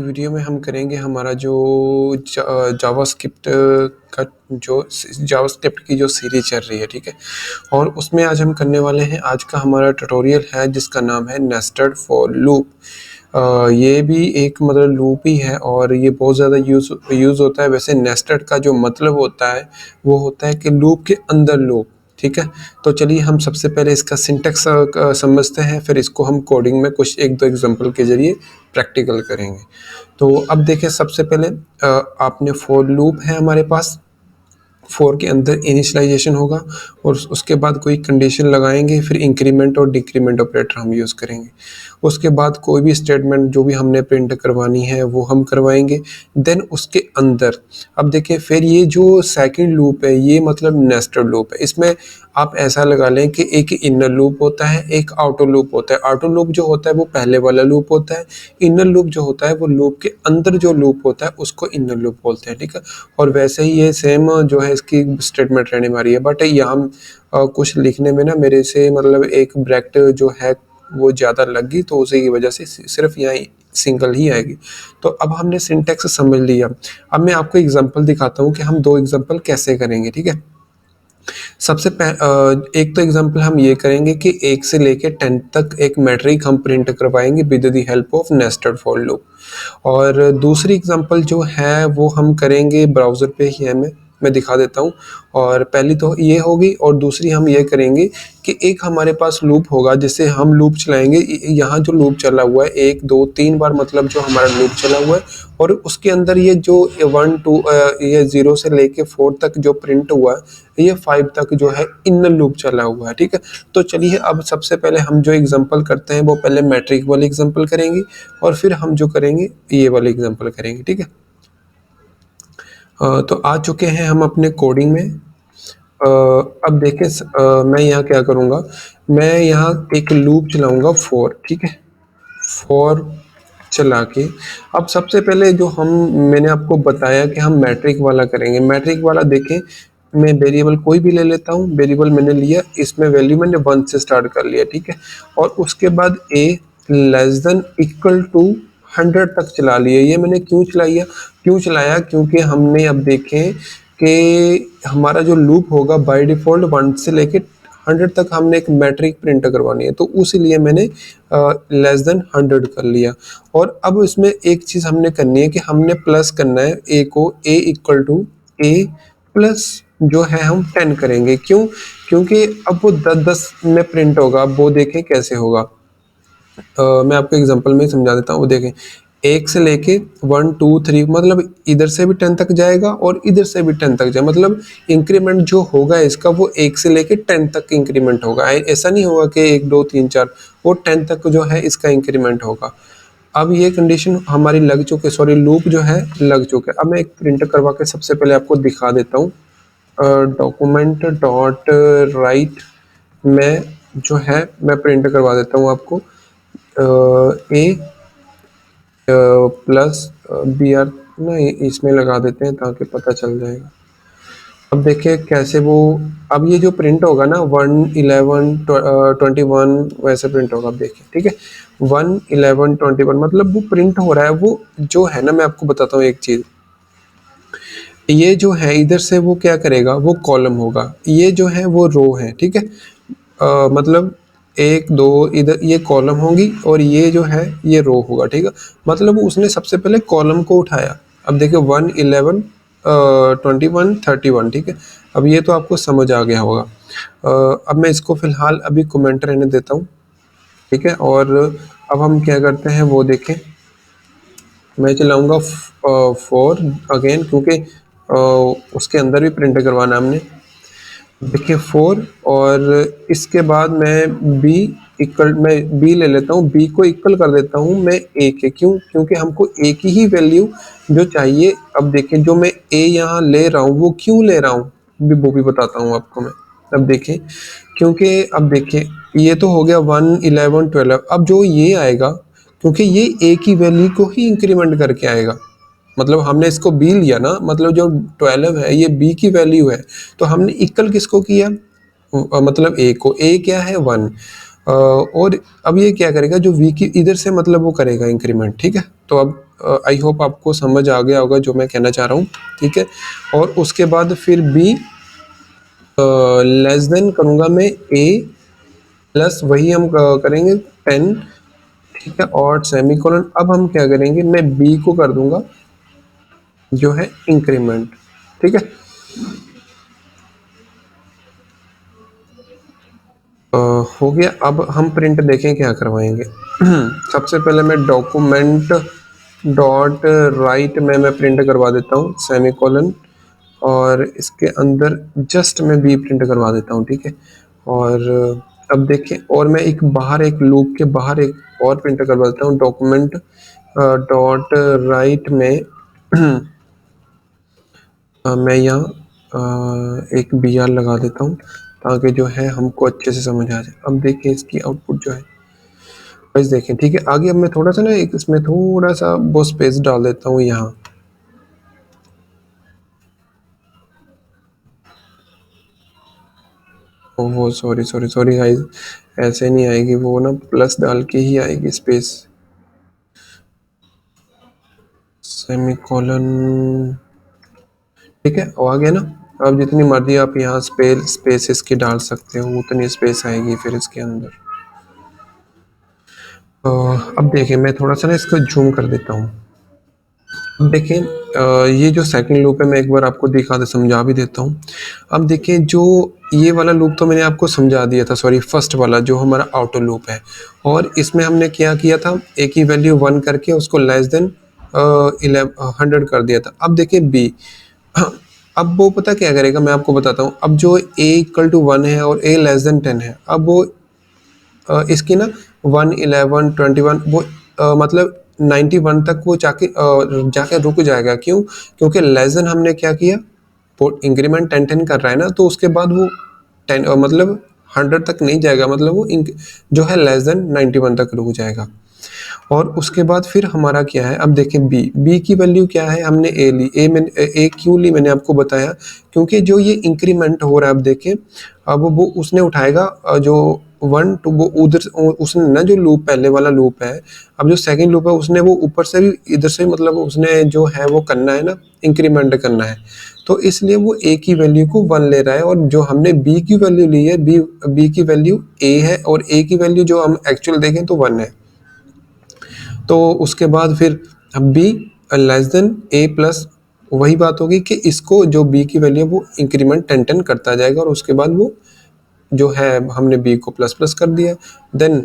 Video में हम करेंगे हमारा जो जावास्क्रिप्ट का जो जावास्क्रिप्ट की जो सीरीज चल रही है, ठीक है। और उसमें आज हम करने वाले हैं, आज का हमारा ट्यूटोरियल है जिसका नाम है नेस्टेड फॉर लूप। ये भी एक मतलब लूप ही है और ये बहुत ज़्यादा यूज़ होता है। वैसे नेस्टेड का जो मतलब होता है वो होता है कि लूप के अंदर लूप, ठीक है। तो चलिए हम सबसे पहले इसका सिंटैक्स समझते हैं, फिर इसको हम कोडिंग में कुछ एक दो एग्जांपल के ज़रिए प्रैक्टिकल करेंगे। तो अब देखिए सबसे पहले आपने फॉर लूप है हमारे पास, फॉर के अंदर इनिशियलाइजेशन होगा और उसके बाद कोई कंडीशन लगाएंगे, फिर इंक्रीमेंट और डिक्रीमेंट ऑपरेटर हम यूज़ करेंगे। उसके बाद कोई भी स्टेटमेंट जो भी हमने प्रिंट करवानी है वो हम करवाएंगे। देन उसके अंदर अब देखिए फिर ये जो सेकंड लूप है ये मतलब नेस्टेड लूप है। इसमें आप ऐसा लगा लें कि एक इनर लूप होता है, एक आउटर लूप होता है। आउटर लूप जो होता है वो पहले वाला लूप होता है, इनर लूप जो होता है वो लूप के अंदर जो लूप होता है उसको इनर लूप बोलते हैं, ठीक है। और वैसे ही ये सेम जो है इसकी स्टेटमेंट रहने वाली है, बट यहाँ कुछ लिखने में ना मेरे से मतलब एक ब्रैकेट जो है वो ज़्यादा लग गई, तो उसी की वजह से सिर्फ यहाँ सिंगल ही आएगी। तो अब हमने सिंटैक्स समझ लिया। अब मैं आपको एग्जांपल दिखाता हूँ कि हम दो एग्जांपल कैसे करेंगे, ठीक है। एक तो एग्जांपल हम ये करेंगे कि 1 से लेके 10 तक एक मैट्रिक हम प्रिंट करवाएंगे with the help of nested for loop. और दूसरी एग्जांपल जो है वो हम करेंगे ब्राउज़र पे ही है, मैं दिखा देता हूँ। और पहली तो ये होगी और दूसरी हम ये करेंगे कि एक हमारे पास लूप होगा जिससे हम लूप चलाएंगे। यहाँ जो लूप चला हुआ है 1 2 3 बार मतलब जो हमारा लूप चला हुआ है, और उसके अंदर ये जो 1 2 ये 0 से लेके 4 तक जो प्रिंट हुआ है, ये 5 तक जो है इनर लूप चला हुआ है, ठीक है। तो चलिए अब सबसे पहले हम जो एग्जांपल करते हैं वो पहले मैट्रिक वाली एग्जांपल करेंगे और फिर हम जो करेंगे ये वाली एग्जांपल करेंगे, ठीक है। तो आ चुके हैं हम अपने कोडिंग में। अब देखें मैं यहाँ क्या करूँगा, मैं यहाँ एक लूप चलाऊँगा फॉर, ठीक है। फॉर चला के अब सबसे पहले जो मैंने आपको बताया कि हम मैट्रिक वाला करेंगे। मैट्रिक वाला देखें, मैं वेरिएबल कोई भी ले लेता हूँ। वेरिएबल मैंने लिया, इसमें वैल्यू मैंने 1 से स्टार्ट कर लिया, ठीक है। और उसके बाद a less than equal to 100 तक चला लिया। ये मैंने क्यों चलाया क्योंकि हमने अब देखें कि हमारा जो लूप होगा बाय डिफ़ॉल्ट 1 से लेके 100 तक हमने एक मैट्रिक प्रिंट करवानी है, तो इसीलिए मैंने लेस देन 100 कर लिया। और अब इसमें एक चीज़ हमने करनी है कि हमने प्लस करना है a को, a equal to a plus जो है हम 10 करेंगे। क्यों? क्योंकि अब वो 10-10 में प्रिंट होगा। अब वो देखें कैसे होगा। मैं आपको एग्जांपल में समझा देता हूँ। वो देखें 1 से लेके 1 2 3 मतलब इधर से भी 10 तक जाएगा और इधर से भी 10 तक जाए, मतलब इंक्रीमेंट जो होगा इसका वो 1 से लेके 10 तक इंक्रीमेंट होगा। ऐसा नहीं होगा कि 1 2 3 4, वो 10 तक जो है इसका इंक्रीमेंट होगा। अब ये कंडीशन हमारी लग चुके, सॉरी लूप जो है लग चुके। अब मैं एक प्रिंट करवा के सबसे पहले आपको दिखा देता हूँ। डॉक्यूमेंट डॉट राइट में जो है मैं प्रिंट करवा देता हूँ आपको a प्लस बी आर ना इसमें लगा देते हैं ताकि पता चल जाएगा। अब देखिए कैसे वो, अब ये जो प्रिंट होगा ना 1 11 21 वैसे प्रिंट होगा। अब देखिए, ठीक है, 1 11 21 मतलब वो प्रिंट हो रहा है। वो जो है ना, मैं आपको बताता हूँ एक चीज़, ये जो है इधर से वो क्या करेगा, वो कॉलम होगा, ये जो है वो रो है, ठीक है। मतलब 1 2 इधर ये कॉलम होंगी और ये जो है ये रो होगा, ठीक है। मतलब उसने सबसे पहले कॉलम को उठाया। अब देखिए 1 11 21 31, ठीक है। अब ये तो आपको समझ आ गया होगा। अब मैं इसको फिलहाल अभी कमेंट रहने देता हूँ, ठीक है। और अब हम क्या करते हैं वो देखें। मैं चलाऊँगा फॉर अगेन, क्योंकि उसके अंदर भी प्रिंट करवाना हमने। देखिए 4 और इसके बाद मैं बी ले लेता हूँ, बी को इक्वल कर देता हूँ मैं ए के। क्यों? क्योंकि हमको ए की ही वैल्यू जो चाहिए। अब देखिए जो मैं ए यहाँ ले रहा हूँ वो क्यों ले रहा हूँ वो भी बताता हूँ आपको मैं। अब देखिए, क्योंकि अब देखिए ये तो हो गया 1 11 12। अब जो ये आएगा, क्योंकि ये ए की वैल्यू को ही इंक्रीमेंट करके आएगा, मतलब हमने इसको बी लिया ना, मतलब जो 12 है ये बी की वैल्यू है, तो हमने इक्वल किसको किया, मतलब ए को। ए क्या है 1। और अब ये क्या करेगा, जो वी की इधर से मतलब वो करेगा इंक्रीमेंट, ठीक है। तो अब आई होप आपको समझ आ गया होगा जो मैं कहना चाह रहा हूँ, ठीक है। और उसके बाद फिर बी लेस देन करूँगा मैं ए प्लस वही हम करेंगे 10, ठीक है, और सेमीकोलन। अब हम क्या करेंगे, मैं बी को कर दूंगा जो है इंक्रीमेंट, ठीक है। हो गया। अब हम प्रिंट देखें क्या करवाएंगे। सबसे पहले मैं डॉक्यूमेंट डॉट राइट में मैं प्रिंट करवा देता हूँ सेमीकोलन, और इसके अंदर जस्ट मैं बी प्रिंट करवा देता हूँ, ठीक है। और अब देखें, और मैं एक बाहर एक लूप के बाहर एक और प्रिंट करवा देता हूँ डॉक्यूमेंट डॉट राइट में। मैं यहाँ एक बी आर लगा देता हूँ ताकि जो है हमको अच्छे से समझ आ जाए। अब देखिए इसकी आउटपुट जो है, बस देखें, ठीक है। आगे अब मैं थोड़ा सा ना एक इसमें थोड़ा सा वो स्पेस डाल देता हूँ यहाँ। Oh sorry sorry sorry guys, ऐसे नहीं आएगी वो, ना प्लस डाल के ही आएगी स्पेस, सेमीकोलन, ठीक है। और आ गया ना। अब जितनी मर्जी आप यहाँ स्पेस इसकी डाल सकते हो, उतनी स्पेस आएगी फिर इसके अंदर। तो अब देखिए मैं थोड़ा सा ना इसको जूम कर देता हूँ। अब देखिए ये जो सेकंड लूप है मैं एक बार आपको दिखा दे समझा भी देता हूँ। अब देखिए जो ये वाला लूप तो मैंने आपको समझा दिया था, सॉरी फर्स्ट वाला जो हमारा ऑटो लूप है, और इसमें हमने क्या किया था, ए की वैल्यू 1 करके उसको लेस देन 100 कर दिया था। अब देखिए बी, अब वो पता क्या करेगा, मैं आपको बताता हूँ। अब जो ए इक्वल टू 1 है और ए लेस देन 10 है, अब वो इसकी ना 1, 11, 21 वो मतलब 91 तक वो जाके रुक जाएगा। क्यों? क्योंकि लेस देन हमने क्या किया, वो इंक्रीमेंट 10 कर रहा है ना, तो उसके बाद वो 10 मतलब 100 तक नहीं जाएगा, मतलब वो जो है लेस देन 91 तक रुक जाएगा। और उसके बाद फिर हमारा क्या है, अब देखें बी की वैल्यू क्या है, हमने ए ली। ए क्यों ली मैंने आपको बताया, क्योंकि जो ये इंक्रीमेंट हो रहा है, अब देखें, अब वो उसने उठाएगा जो 1 टू, वो उधर उसने ना जो लूप पहले वाला लूप है, अब जो सेकंड लूप है उसने वो ऊपर से भी इधर से मतलब उसने जो है वो करना है ना, इंक्रीमेंट करना है। तो इसलिए वो ए की वैल्यू को 1 ले रहा है, और जो हमने बी की वैल्यू ली है, बी की वैल्यू ए है, और ए की वैल्यू जो हम एक्चुअल देखें तो 1 है। तो उसके बाद फिर अब be less than A plus, वही बात होगी कि इसको जो बी की वैल्यू है वो इंक्रीमेंट 10 करता जाएगा, और उसके बाद वो जो है हमने बी को प्लस प्लस कर दिया। देन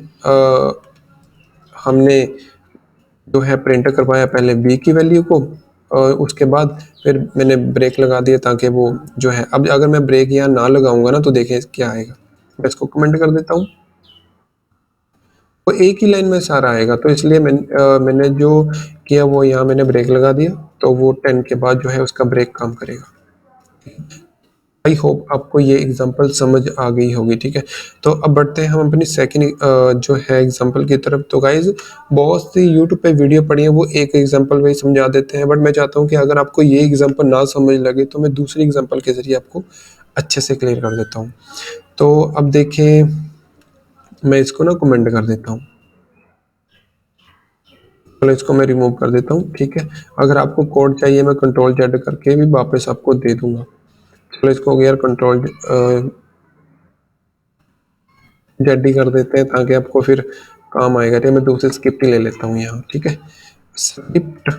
हमने जो है प्रिंट करवाया पहले बी की वैल्यू को, और उसके बाद फिर मैंने ब्रेक लगा दिया ताकि वो जो है, अब अगर मैं ब्रेक यहाँ ना लगाऊंगा ना तो देखें क्या आएगा। मैं इसको कमेंट कर देता हूँ, वो एक ही लाइन में सारा आएगा, तो इसलिए मैंने जो किया वो यहाँ मैंने ब्रेक लगा दिया, तो वो 10 के बाद जो है उसका ब्रेक काम करेगा। आई होप आपको ये एग्जांपल समझ आ गई होगी, ठीक है। तो अब बढ़ते हैं हम अपनी सेकंड जो है एग्जांपल की तरफ। तो गाइज बहुत सी यूट्यूब पे वीडियो पड़ी है, वो एक एग्जांपल वही समझा देते हैं, बट मैं चाहता हूँ कि अगर आपको ये एग्जांपल ना समझ लगे तो मैं दूसरी एग्जांपल के जरिए आपको अच्छे से क्लियर कर देता हूँ। तो अब देखें, मैं इसको ना कमेंट कर देता हूँ, चलो इसको मैं रिमूव कर देता हूँ, ठीक है। अगर आपको कोड चाहिए मैं कंट्रोल जेड करके भी वापस आपको दे दूंगा। चलो इसको यार कंट्रोल जेड ही कर देते हैं ताकि आपको फिर काम आएगा। ठीक है, मैं दूसरी स्क्रिप्ट ही ले लेता हूँ यहाँ, ठीक है, स्क्रिप्ट।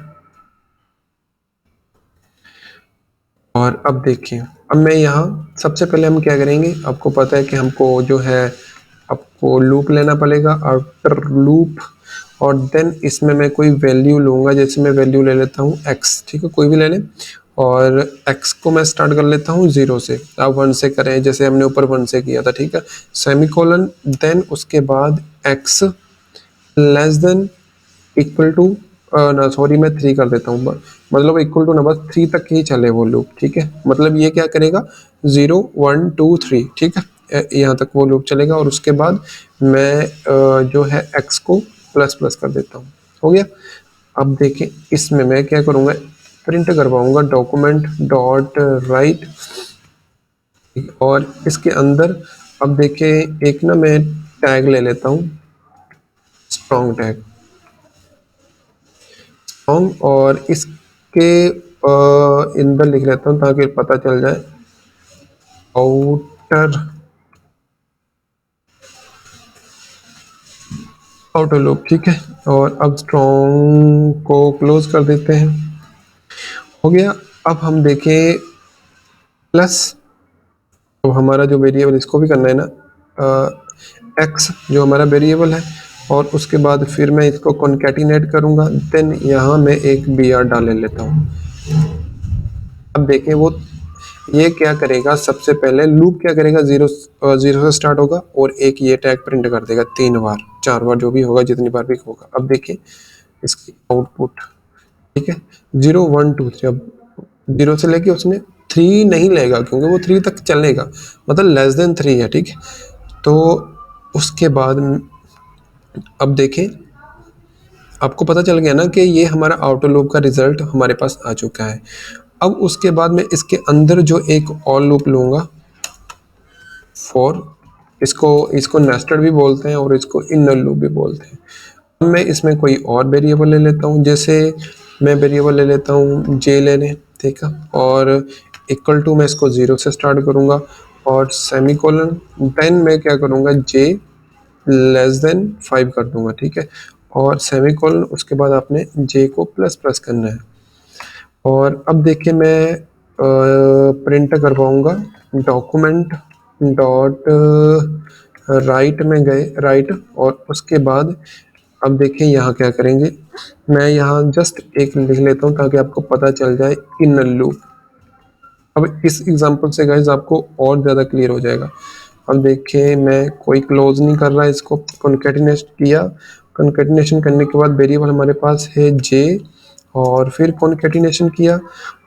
और अब देखिए, अब मैं यहाँ सबसे पहले हम क्या करेंगे, आपको पता है कि हमको जो है आपको लूप लेना पड़ेगा, आफ्टर लूप, और देन इसमें मैं कोई वैल्यू लूँगा, जैसे मैं वैल्यू ले लेता हूँ x, ठीक है, कोई भी ले लें, और x को मैं स्टार्ट कर लेता हूँ 0 से, आप 1 से करें जैसे हमने ऊपर 1 से किया था, ठीक है, सेमीकोलन, देन उसके बाद x less than equal to, ना सॉरी मैं 3 कर देता हूँ, मतलब इक्वल टू ना, बस 3 तक ही चले वो लूप, ठीक है। मतलब ये क्या करेगा, 0 1 2 3, ठीक है, यहाँ तक वो लूप चलेगा, और उसके बाद मैं जो है x को प्लस प्लस कर देता हूँ, हो गया। अब देखें इसमें मैं क्या करूँगा, प्रिंट करवाऊँगा डॉक्यूमेंट डॉट राइट, और इसके अंदर अब देखें एक ना मैं टैग ले लेता हूँ, स्ट्रॉन्ग टैग, स्ट्रॉन्ग, और इसके अंदर लिख लेता हूँ ताकि पता चल जाए, आउटर आउटर लूप, ठीक है। और अब स्ट्रॉन्ग को क्लोज कर देते हैं, हो गया। अब हम देखें प्लस, तो हमारा जो वेरिएबल, इसको भी करना है ना, एक्स जो हमारा वेरिएबल है, और उसके बाद फिर मैं इसको कॉन्केटिनेट करूंगा, देन यहाँ मैं एक बी आर डाल लेता हूँ। अब देखें वो ये क्या करेगा, सबसे पहले लूप क्या करेगा, जीरो जीरो से स्टार्ट होगा और एक ये टैग प्रिंट कर देगा 3 बार 4 बार, जो भी होगा, जितनी बार भी होगा। अब देखिए इसकी आउटपुट, ठीक है, 0 1 2 3। अब 0 से लेके उसने 3 नहीं लेगा, क्योंकि वो 3 तक चलेगा, मतलब लेस देन 3 है, ठीक है। तो उसके बाद अब देखें, आपको पता चल गया ना कि ये हमारा आउटर लूप का रिजल्ट हमारे पास आ चुका है। अब उसके बाद मैं इसके अंदर जो एक और लूप लूँगा, फॉर, इसको इसको नेस्टेड भी बोलते हैं और इसको इनर लूप भी बोलते हैं। अब मैं इसमें कोई और वेरिएबल ले लेता हूँ, जैसे मैं वेरिएबल ले लेता हूँ जे लेने, ठीक है, और इक्वल टू मैं इसको 0 से स्टार्ट करूँगा और सेमी कोलन, देन मैं क्या करूँगा, जे लेस देन 5 कर दूंगा, ठीक है, और सेमी कोलन, उसके बाद आपने जे को प्लस प्लस करना है। और अब देखिए मैं प्रिंट करवाऊंगा, डॉक्यूमेंट डॉट राइट में गए, राइट, और उसके बाद अब देखिए यहाँ क्या करेंगे, मैं यहाँ जस्ट एक लिख लेता हूँ ताकि आपको पता चल जाए, इनर लूप। अब इस एग्जांपल से गाइस आपको और ज़्यादा क्लियर हो जाएगा। अब देखिए मैं कोई क्लोज नहीं कर रहा, इसको कॉन्केटिनेट किया, कॉन्केटिनेशन करने के बाद वेरिएबल हमारे पास है जे, और फिर कॉन्केटिनेशन किया,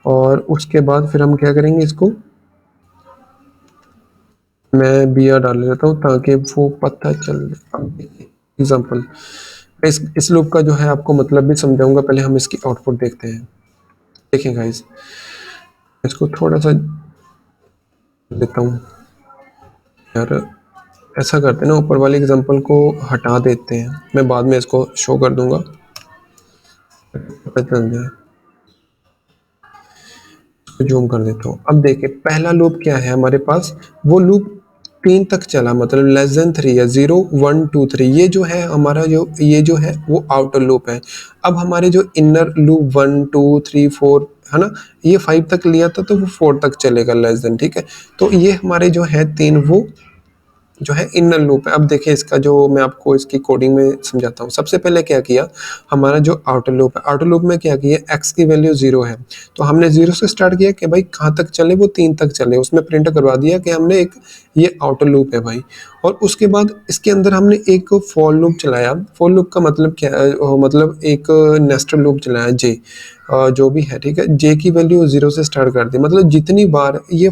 और उसके बाद फिर हम क्या करेंगे, इसको मैं बी आर डाल लेता हूँ ताकि वो पता चल जाए। एग्जाम्पल, इस लूप का जो है आपको मतलब भी समझाऊंगा, पहले हम इसकी आउटपुट देखते हैं। देखें गाइस, इसको थोड़ा सा देता हूँ यार, ऐसा करते हैं ना, ऊपर वाले एग्जांपल को हटा देते हैं, मैं बाद में इसको शो कर दूंगा, पता चल जाए। जूम कर देता हूँ। अब देखिए पहला लूप क्या है हमारे पास, वो लूप 3 तक चला, मतलब लेस देन 3 है, 0 1 2 3, ये जो है हमारा, जो ये जो है वो आउटर लूप है। अब हमारे जो इनर लूप 1 2 3 4 है ना, ये 5 तक लिया था, तो वो 4 तक चलेगा लेस देन, ठीक है। तो ये हमारे जो है 3, वो जो है इनर लूप है। अब देखिए इसका जो मैं आपको इसकी कोडिंग में समझाता हूँ। सबसे पहले क्या किया, हमारा जो आउटर लूप है, आउटर लूप में क्या किया, एक्स की वैल्यू 0 है, तो हमने 0 से स्टार्ट किया कि भाई कहाँ तक चले, वो 3 तक चले, उसमें प्रिंट करवा दिया कि हमने एक ये आउटर लूप है भाई। और उसके बाद इसके अंदर हमने एक फॉर लूप चलाया। फॉर लूप का मतलब क्या है, मतलब एक नेस्टेड लूप चलाया, जे जो भी है, ठीक है, जे की वैल्यू 0 से स्टार्ट कर दी, मतलब जितनी बार ये,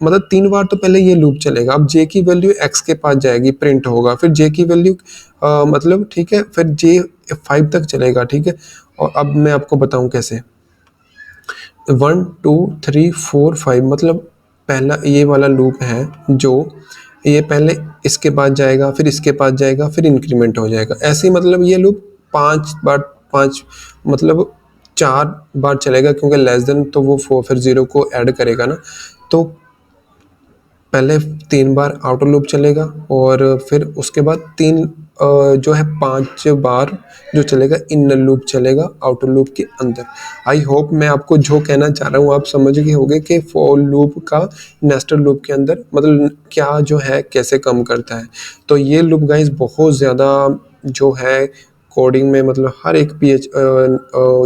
मतलब 3 बार तो पहले ये लूप चलेगा। अब जे की वैल्यू एक्स के पास जाएगी, प्रिंट होगा, फिर जे की वैल्यू मतलब, ठीक है, फिर जे 5 तक चलेगा, ठीक है। और अब मैं आपको बताऊं कैसे, 1 2 3 4 5, मतलब पहला ये वाला लूप है, जो ये पहले इसके पास जाएगा, फिर इसके पास जाएगा, फिर इंक्रीमेंट हो जाएगा, ऐसे ही मतलब ये लूप 5 बार, 5 मतलब 4 बार चलेगा, क्योंकि लेस देन तो वो 4 फिर 0 को ऐड करेगा ना, तो पहले 3 बार आउटर लूप चलेगा, और फिर उसके बाद 3 जो है 5 बार जो चलेगा इनर लूप चलेगा आउटर लूप के अंदर। आई होप मैं आपको जो कहना चाह रहा हूँ आप समझ गए होंगे कि फॉर लूप का नेस्टेड लूप के अंदर मतलब क्या जो है कैसे काम करता है। तो ये लूप गाइस बहुत ज़्यादा जो है कोडिंग में, मतलब हर एक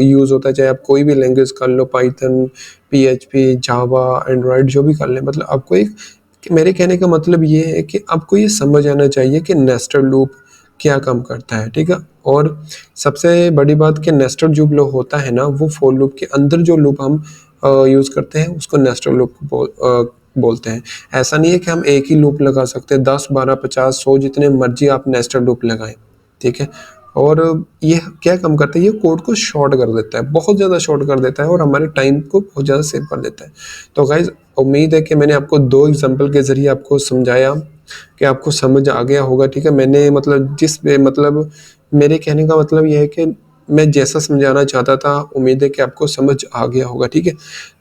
यूज़ होता है, चाहे आप कोई भी लैंग्वेज कर लो, पाइथन, PHP, जावा, एंड्रॉयड, जो भी कर लें, मतलब आपको एक, कि मेरे कहने का मतलब ये है कि आपको ये समझ आना चाहिए कि नेस्टेड लूप क्या काम करता है, ठीक है। और सबसे बड़ी बात कि नेस्टेड जो लूप होता है ना, वो फॉर लूप के अंदर जो लूप हम यूज़ करते हैं उसको नेस्टेड लूप बोलते हैं। ऐसा नहीं है कि हम एक ही लूप लगा सकते हैं, 10 12 50 100 जितने मर्जी आप नेस्टेड लूप लगाएं, ठीक है। और ये क्या काम करता है, ये कोड को शॉर्ट कर देता है, बहुत ज़्यादा शॉर्ट कर देता है, और हमारे टाइम को बहुत ज़्यादा सेव कर देता है। तो गाइज उम्मीद है कि मैंने आपको 2 एग्जांपल के ज़रिए आपको समझाया कि आपको समझ आ गया होगा, ठीक है। मैंने मतलब मतलब मेरे कहने का मतलब ये है कि मैं जैसा समझाना चाहता था, उम्मीद है कि आपको समझ आ गया होगा, ठीक है।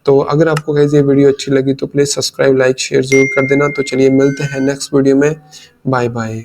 तो अगर आपको गाइस ये वीडियो अच्छी लगी तो प्लीज़ सब्सक्राइब, लाइक, शेयर ज़रूर कर देना। तो चलिए मिलते हैं नेक्स्ट वीडियो में। Bye bye.